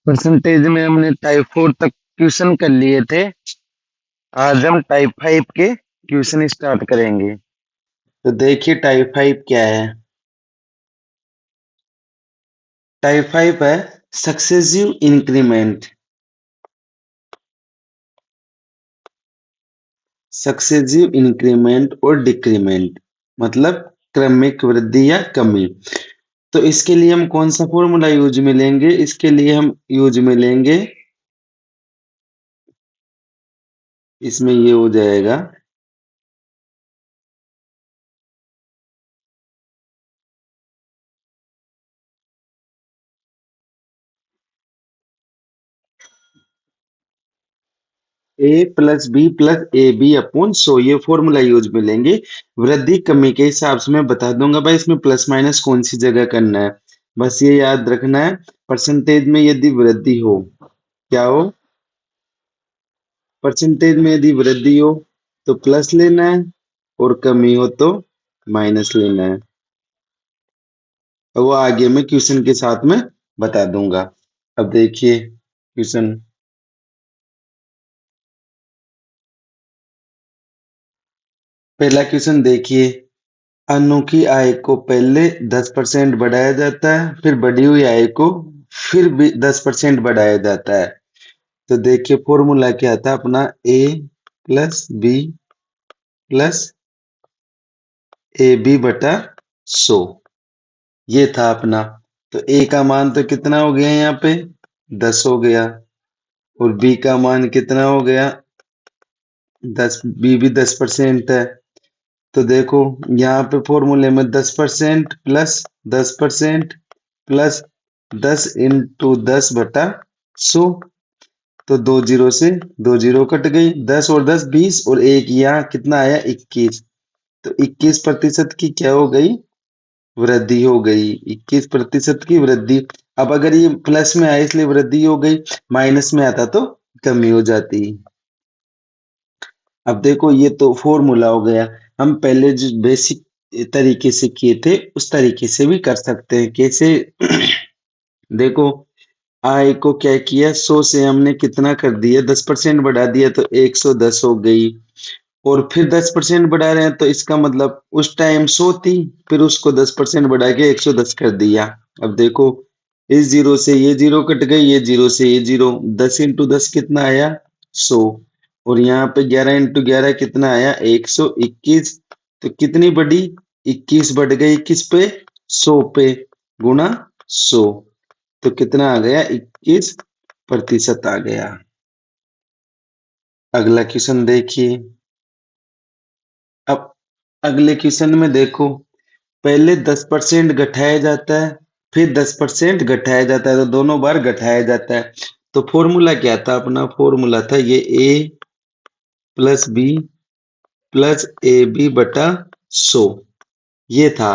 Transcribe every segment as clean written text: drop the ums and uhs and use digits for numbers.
Percentage में हमने type 4 तक क्वेश्चन कर लिए थे। आज हम टाइप 5 के क्वेश्चन स्टार्ट करेंगे। तो देखिए टाइप 5 क्या है। टाइप 5 है सक्सेसिव इंक्रीमेंट। सक्सेसिव इंक्रीमेंट और डिक्रीमेंट मतलब क्रमिक वृद्धि या कमी। तो इसके लिए हम कौन सा फॉर्मूला यूज में लेंगे? इसके लिए हम यूज में लेंगे, इसमें ये हो जाएगा A plus B plus A B upon 100। ये फॉर्मूला यूज में लेंगे। वृद्धि कमी के हिसाब से मैं बता दूंगा भाई इसमें प्लस माइनस कौन सी जगह करना है। बस ये याद रखना है, परसेंटेज में यदि वृद्धि हो, क्या हो, परसेंटेज में यदि वृद्धि हो तो प्लस लेना है और कमी हो तो माइनस लेना है। वो आगे मैं क्वेश्चन के साथ में बता दूंगा। अब देखिए क्वेश्चन। पहला क्वेश्चन देखिए, अनु की आय को पहले 10% बढ़ाया जाता है, फिर बढ़ी हुई आय को फिर भी 10% बढ़ाया जाता है। तो देखिए फॉर्मूला क्या था अपना, A plus B plus A B बटा 100। ये था अपना। तो ए का मान तो कितना हो गया यहाँ पे, 10 हो गया। और बी का मान कितना हो गया, 10। बी भी 10% है। तो देखो यहाँ पे फॉर्मूले में 10% प्लस 10% प्लस 10 × 10 बटा 100। तो दो जीरो से दो जीरो कट गई, 10 और 10 20 और एक यहाँ कितना आया 21। तो 21% की क्या हो गई, वृद्धि हो गई। 21% की वृद्धि। अब अगर ये प्लस में आया इसलिए वृद्धि हो गई, माइनस में आता तो कमी हो जाती। अब देखो ये तो फॉर्मूला हो गया। हम पहले जो बेसिक तरीके से किए थे उस तरीके से भी कर सकते हैं। कैसे? देखो आय को क्या किया, 100 से हमने कितना कर दिया, 10% बढ़ा दिया तो 110 हो गई। और फिर 10% बढ़ा रहे हैं तो इसका मतलब उस टाइम 100 थी, फिर उसको 10% बढ़ा के 110 कर दिया। अब देखो इस जीरो से ये जीरो कट गई, ये जीरो से ये जीरो, 10 × 10 कितना आया 100। और यहाँ पे 11 × 11 कितना आया 121। तो कितनी बढ़ी, 21 बढ़ गई किस पे, 100 पे, गुणा 100। तो कितना आ गया, 21% आ गया। अगला क्वेश्चन देखिए। अब अगले क्वेश्चन में देखो, पहले 10% घटाया जाता है, फिर 10% घटाया जाता है, तो दोनों बार घटाया जाता है। तो फॉर्मूला क्या था अपना, फॉर्मूला था ये A plus B plus A B बटा 100। ये था।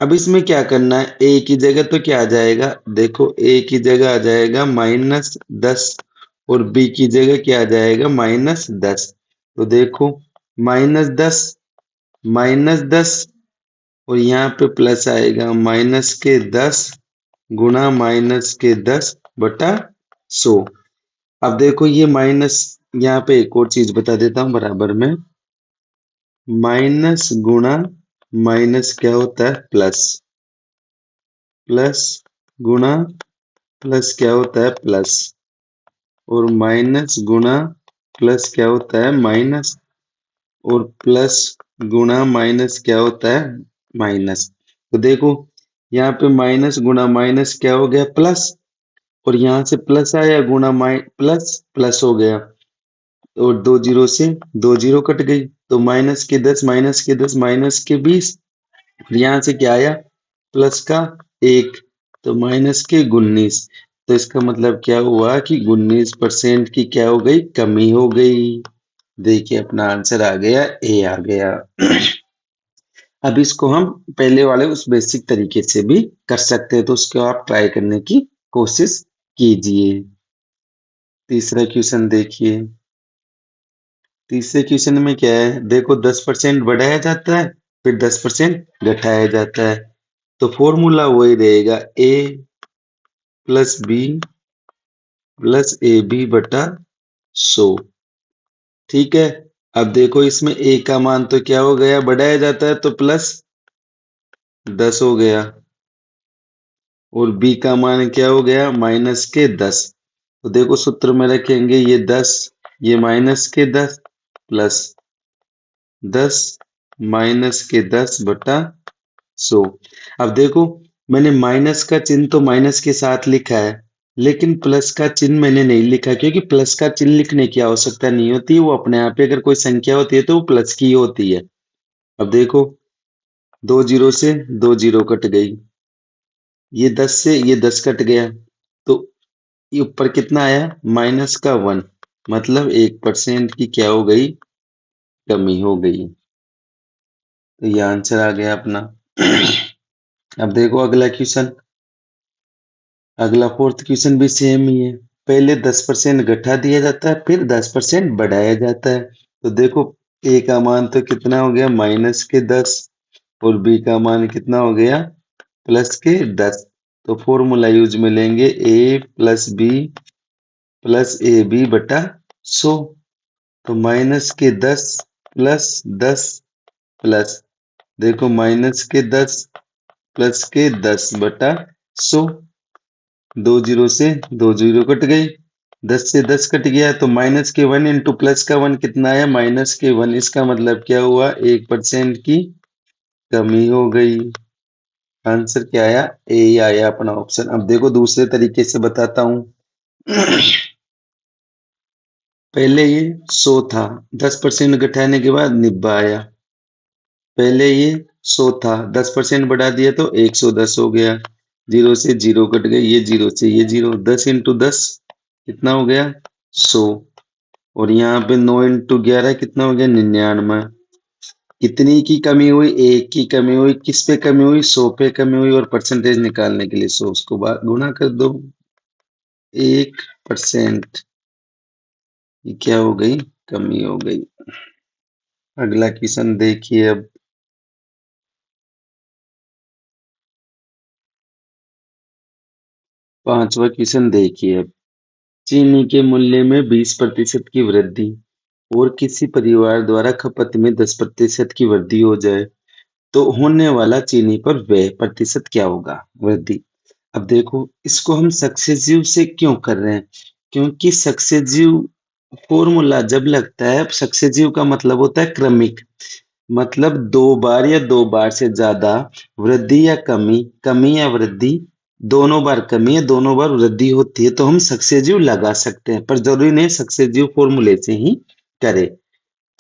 अब इसमें क्या करना है, ए की जगह तो क्या आ जाएगा, देखो ए की जगह आ जाएगा -10 और बी की जगह क्या आ जाएगा -10। तो देखो -10 -10 और यहाँ पे प्लस आएगा -10 गुणा -10 बटा 100। अब देखो ये माइनस, यहाँ पे एक और चीज बता देता हूँ बराबर में, माइनस गुणा माइनस क्या होता है प्लस, प्लस गुणा प्लस क्या होता है प्लस, और माइनस गुणा प्लस क्या होता है माइनस, और प्लस गुणा माइनस क्या होता है माइनस। तो देखो यहाँ पे माइनस गुणा माइनस क्या हो गया प्लस, और यहाँ से प्लस आया गुणा प्लस प्लस हो गया। और दो जीरो से दो जीरो कट गई, तो -10 -10 -20। फिर यहाँ से क्या आया प्लस का 1, तो -19। तो इसका मतलब क्या हुआ कि 19% की क्या हो गई, कमी हो गई। देखिए अपना आंसर आ गया, ए आ गया। अब इसको हम पहले वाले उस बेसिक तरीके से भी कर सकते हैं, तो उसको आप ट्राई करने की कोशिश कीजिए। तीसरा क्वेश्चन देखिए। तीसरे क्वेश्चन में क्या है, देखो 10% बढ़ाया जाता है, फिर 10% घटाया जाता है। तो फॉर्मूला वही रहेगा, ए प्लस बी प्लस AB बटा 100। ठीक है। अब देखो इसमें A का मान तो क्या हो गया, बढ़ाया जाता है तो प्लस 10 हो गया, और B का मान क्या हो गया, माइनस के 10। तो देखो सूत्र में रखेंगे ये 10, ये माइनस के 10 प्लस 10 माइनस के 10 बटा 100। अब देखो मैंने माइनस का चिन्ह तो माइनस के साथ लिखा है, लेकिन प्लस का चिन्ह मैंने नहीं लिखा, क्योंकि प्लस का चिन्ह लिखने की आवश्यकता नहीं होती, वो अपने आप ही अगर कोई संख्या होती है तो वो प्लस की ही होती है। अब देखो दो जीरो से दो जीरो कट गई, ये 10 से ये 10 कट गया, तो ये ऊपर कितना आया, माइनस का 1, मतलब 1% की क्या हो गई, कमी हो गई। तो ये आंसर आ गया अपना। अब देखो अगला क्वेश्चन, अगला फोर्थ क्वेश्चन भी सेम ही है। पहले 10% घटा दिया जाता है, फिर 10% बढ़ाया जाता है। तो देखो ए का मान तो कितना हो गया, माइनस के 10, और बी का मान कितना हो गया, प्लस के 10। तो फॉर्मूला यूज में लेंगे A plus B plus A B बटा 100। तो माइनस के 10 प्लस 10 प्लस, देखो माइनस के 10 प्लस के 10 बटा 100। दो जीरो से दो जीरो कट गई, 10 से 10 कट गया, तो माइनस के 1 इंटू प्लस का 1 कितना आया, माइनस के 1। इसका मतलब क्या हुआ, 1% की कमी हो गई। आंसर क्या आया, ए ही आया अपना ऑप्शन। अब देखो दूसरे तरीके से बताता हूं। पहले ये 100 था, 10% घटाने के बाद 90 आया। पहले ये 100 था, 10% बढ़ा दिया तो 110 हो गया। जीरो से जीरो कट गई, ये जीरो से ये जीरो, 10 इंटू 10 कितना हो गया, 100। और यहाँ पे 9 इंटू 11 कितना हो गया, 99। कितनी की कमी हुई, एक की कमी हुई। किस पे कमी हुई, 100 पे कमी हुई, और परसेंटेज निकालने के लिए 100 उसको गुणा कर दो। 1% की क्या हो गई, कमी हो गई। अगला क्वेश्चन देखिए अब। पांचवा क्वेश्चन देखिए अब। चीनी के मूल्य में 20% की वृद्धि और किसी परिवार द्वारा खपत में 10% की वृद्धि हो जाए तो होने वाला चीनी पर व्यय प्रतिशत क्या होगा, वृद्धि। अब देखो इसको हम सक्सेसिव से क्यों कर रहे हैं, क्योंकि सक्सेसिव फॉर्मूला जब लगता है, सक्सेसिव का मतलब होता है क्रमिक, मतलब दो बार या दो बार से ज्यादा वृद्धि या कमी, कमी या वृद्धि, दोनों बार कमी या दोनों बार वृद्धि होती है तो हम सक्सेसिव लगा सकते हैं, पर जरूरी नहीं सक्सेसिव फॉर्मूले से ही करें।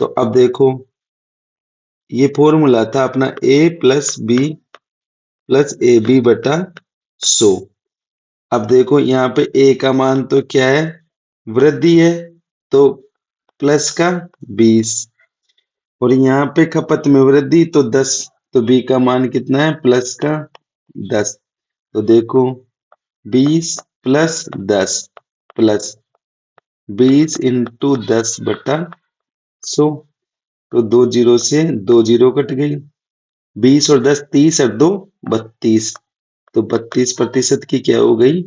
तो अब देखो ये फॉर्मूला था अपना a plus B plus A B बटा 100। अब देखो यहाँ पे a का मान तो क्या है, वृद्धि है, तो प्लस का 20, और यहाँ पे खपत में वृद्धि तो 10, तो बी का मान कितना है, प्लस का 10। तो देखो 20 प्लस 10 प्लस 20 इंटू 10 बटा 100। तो दो जीरो से दो जीरो कट गई, 20 और 10 30 और 2 32। तो 32% की क्या हो गई,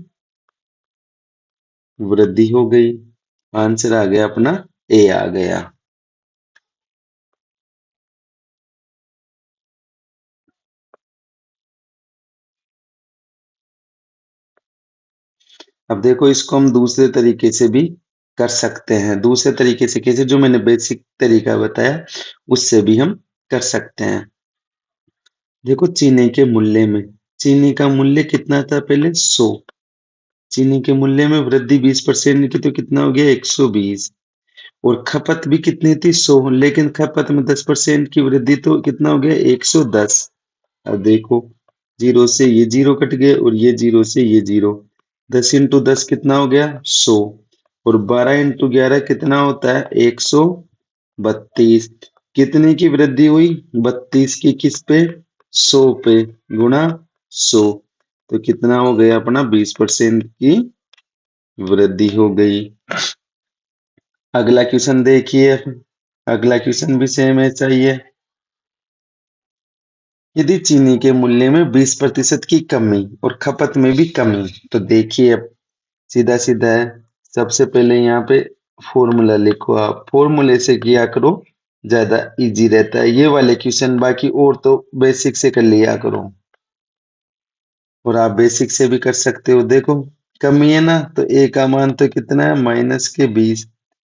वृद्धि हो गई। आंसर आ गया अपना, ए आ गया। अब देखो इसको हम दूसरे तरीके से भी कर सकते हैं। दूसरे तरीके से कैसे, जो मैंने बेसिक तरीका बताया उससे भी हम कर सकते हैं। देखो चीनी के मूल्य में, चीनी का मूल्य कितना था पहले, 100। चीनी के मूल्य में वृद्धि 20% की तो कितना हो गया, 120। और खपत भी कितनी थी, 100, लेकिन खपत में 10% की वृद्धि तो कितना हो गया, 110। अब देखो जीरो से ये जीरो कट गए, और ये जीरो से ये जीरो, 10 इंटू 10 कितना हो गया, 100। और 12 इंटू 11 कितना होता है, 132। कितने की वृद्धि हुई, 32 की, किस पे, 100 पे, गुणा 100। तो कितना हो गया अपना, 20% की वृद्धि हो गई। अगला क्वेश्चन देखिए। अगला क्वेश्चन भी सेम ऐसा ही है। यदि चीनी के मूल्य में 20% की कमी और खपत में भी कमी, तो देखिए अब सीधा सीधा है। सबसे पहले यहाँ पे फॉर्मूला लिखो, आप फॉर्मूले से किया करो, ज्यादा इजी रहता है ये वाले क्वेश्चन। बाकी और तो बेसिक से कर लिया करो, और आप बेसिक से भी कर सकते हो। देखो कमी है ना, तो ए का मान तो कितना है, -20,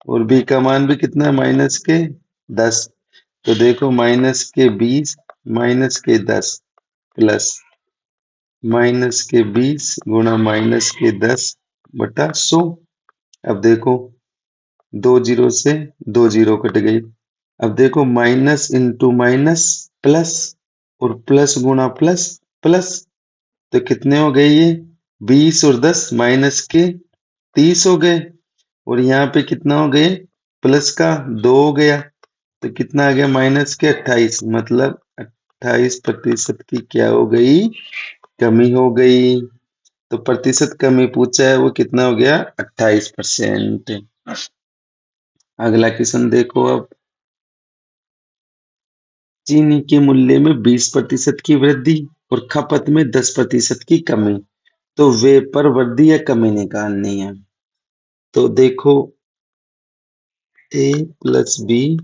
और बी का मान भी कितना है, -10। तो देखो -20 -10 प्लस -20 गुणा -10/100। अब देखो 2 जीरो से 2 जीरो कट गई। अब देखो माइनस इंटू माइनस प्लस, और प्लस गुणा प्लस प्लस, तो कितने हो गए ये, 20 और 10 -30 हो गए। और यहाँ पे कितना हो गए, प्लस का 2 हो गया, तो कितना आ गया, -28। मतलब 28% की क्या हो गई, कमी हो गई। तो प्रतिशत कमी पूछा है, वो कितना हो गया, 28%। अगला क्वेश्चन देखो अब, चीनी के मूल्य में 20% की वृद्धि और खपत में 10% की कमी, तो वे पर वृद्धि या कमी निकालनी है। तो देखो A plus B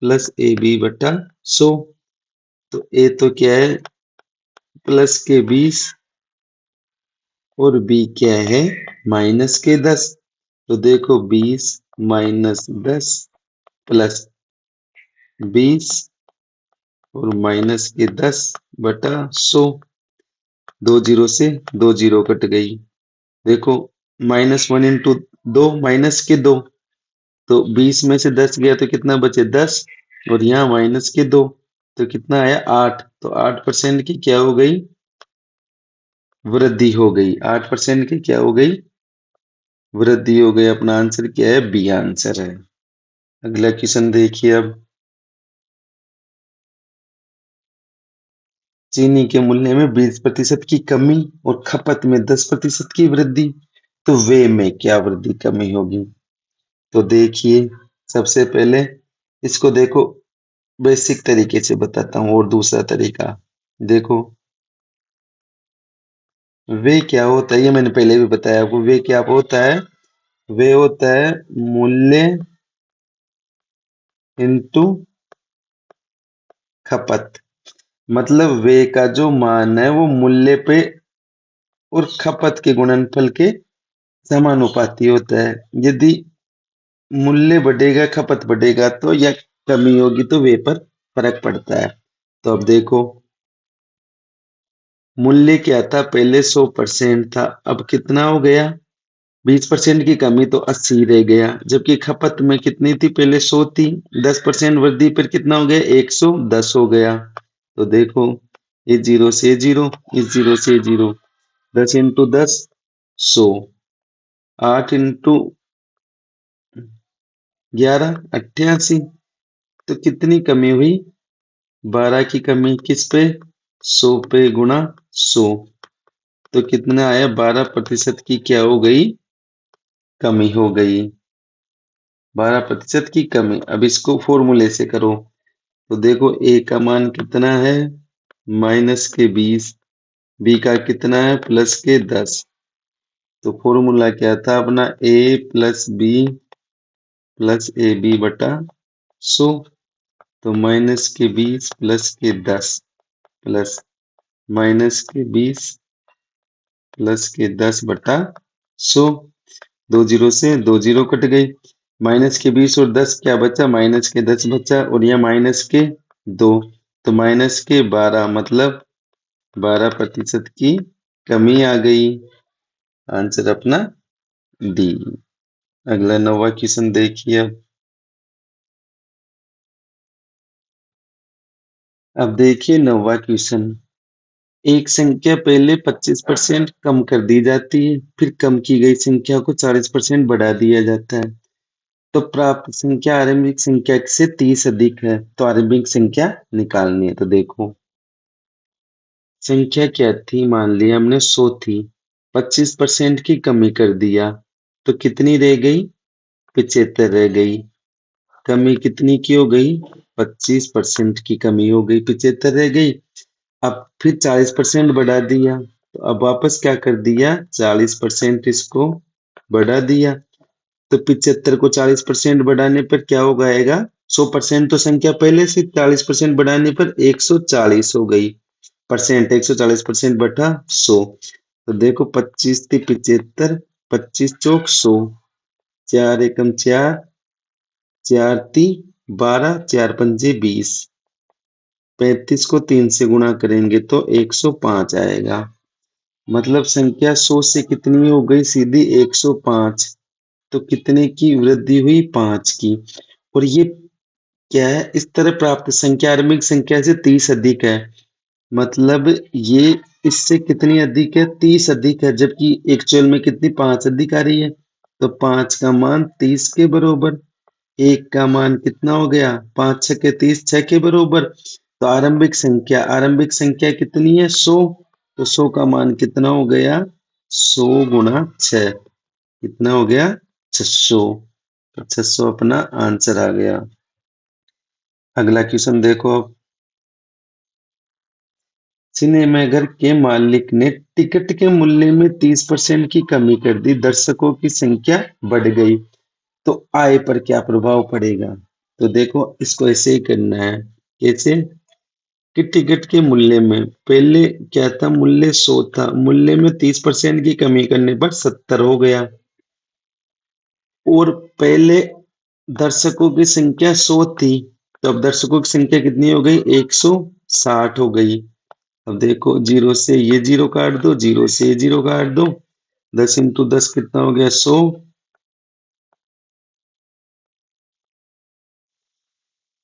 plus A B बटा 100। तो ए तो क्या है, प्लस के 20, और बी क्या है, -10। तो देखो 20 -10 प्लस 20 और -10/100। 2 जीरो से 2 जीरो कट गई। देखो -1 इंटू 2 -2, तो 20 में से 10 गया तो कितना बचे, 10, और यहाँ -2, तो कितना आया, 8। तो 8% की क्या हो गई, वृद्धि हो गई। 8% की क्या हो गई, वृद्धि हो गई। अपना आंसर क्या है, बी आंसर है। अगला क्वेश्चन देखिए अब, चीनी के मूल्य में 20% की कमी और खपत में 10% की वृद्धि, तो वे में क्या वृद्धि कमी होगी। तो देखिए सबसे पहले इसको देखो, बेसिक तरीके से बताता हूँ, और दूसरा तरीका देखो। वे क्या होता है, ये मैंने पहले भी बताया आपको। वे क्या होता है, वे होता है मूल्य इंटू खपत। मतलब वे का जो मान है वो मूल्य पे और खपत के गुणनफल के समानुपाती होता है। यदि मूल्य बढ़ेगा, खपत बढ़ेगा, तो या कमी होगी, तो वे पर फर्क पड़ता है। तो अब देखो मूल्य क्या था, पहले 100% था, अब कितना हो गया, 20% की कमी तो 80 रह गया। जबकि खपत में कितनी थी, पहले 100 थी, 10% वृद्धि पर कितना हो गया, 110 हो गया। तो देखो इस जीरो से जीरो, इस जीरो से जीरो, 10 इंटू 10 100, 8 इंटू 11 88। तो कितनी कमी हुई, 12 की कमी किस पे, 100 पे गुणा 100। तो कितना आया, 12% की क्या हो गई, कमी हो गई। 12% की कमी। अब इसको फॉर्मूले से करो, तो देखो ए का मान कितना है, -20, बी का कितना है, +10। तो फॉर्मूला क्या था अपना, A plus B plus A B बटा 100। तो -20 +10 प्लस -20 +10/100। 2 जीरो से 2 जीरो कट गई। -20 और 10 क्या बचा, -10 बचा, और यह -2, तो -12, मतलब 12% की कमी आ गई। आंसर अपना डी। अगला 9वां क्वेश्चन देखिए अब देखिए 9वां क्वेश्चन, एक संख्या पहले 25% कम कर दी जाती है, फिर कम की गई संख्या को 40% बढ़ा दिया जाता है, तो प्राप्त संख्या आरंभिक संख्या से 30 अधिक है, तो आरंभिक संख्या निकालनी है। तो देखो संख्या क्या थी, मान लिया हमने 100 थी, 25% की कमी कर दिया, तो कितनी रह गई, 75 रह गई। कमी कितनी की हो गई, 25% की कमी हो गई, 75 रह गई। अब फिर 40% बढ़ा दिया, तो अब वापस क्या कर दिया, 40% इसको बढ़ा दिया। तो 75 को 40% बढ़ाने पर क्या हो जाएगा? 100% तो संख्या पहले से, 40% बढ़ाने पर 140 हो गई परसेंट। 140% बटा 100। तो देखो 25 थी 75, 25 चौक 100, 4 एकम 4, 4 ती 12, 4 पंजे 20। 35 को 3 से गुणा करेंगे तो 105 आएगा। मतलब संख्या 100 से कितनी हो गई? सीधी 105। तो कितने की वृद्धि हुई? 5 की। और ये क्या है? इस तरह प्राप्त संख्या आरंभिक संख्या से 30 अधिक है। मतलब ये इससे कितनी अधिक है? 30 अधिक है, जबकि एक्चुअल में कितनी? 5 अधिक आ रही है। तो 5 का मान 30 के बराबर। 1 का मान कितना हो गया? 5 छके 30, 6 के बराबर। तो आरंभिक संख्या कितनी है? 100। तो 100 का मान कितना हो गया? 100 गुणा 6 कितना हो गया? 600। तो 600 अपना आंसर आ गया। अगला क्वेश्चन देखो अब। सिनेमाघर के मालिक ने टिकट के मूल्य में 30% की कमी कर दी, दर्शकों की संख्या बढ़ गई, तो आय पर क्या प्रभाव पड़ेगा? तो देखो इसको ऐसे ही करना है। कैसे? कि टिकट के मूल्य में पहले क्या था? मूल्य 100 था, मूल्य में 30% की कमी करने पर 70 हो गया। और पहले दर्शकों की संख्या 100 थी, तो अब दर्शकों की संख्या कितनी हो गई? 160 हो गई। अब देखो जीरो से ये जीरो काट दो, जीरो से ये जीरो काट दो। 10 इंटू 10 कितना हो गया? 100।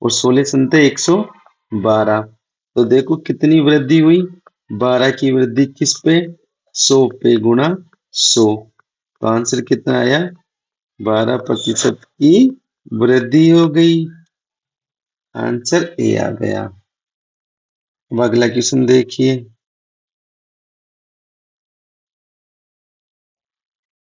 और 16 संते 112। तो देखो कितनी वृद्धि हुई? 12 की वृद्धि किस पे? 100 पे गुणा 100। तो आंसर कितना आया? 12% की वृद्धि हो गई। आंसर ए आ गया। अब अगला क्वेश्चन देखिए।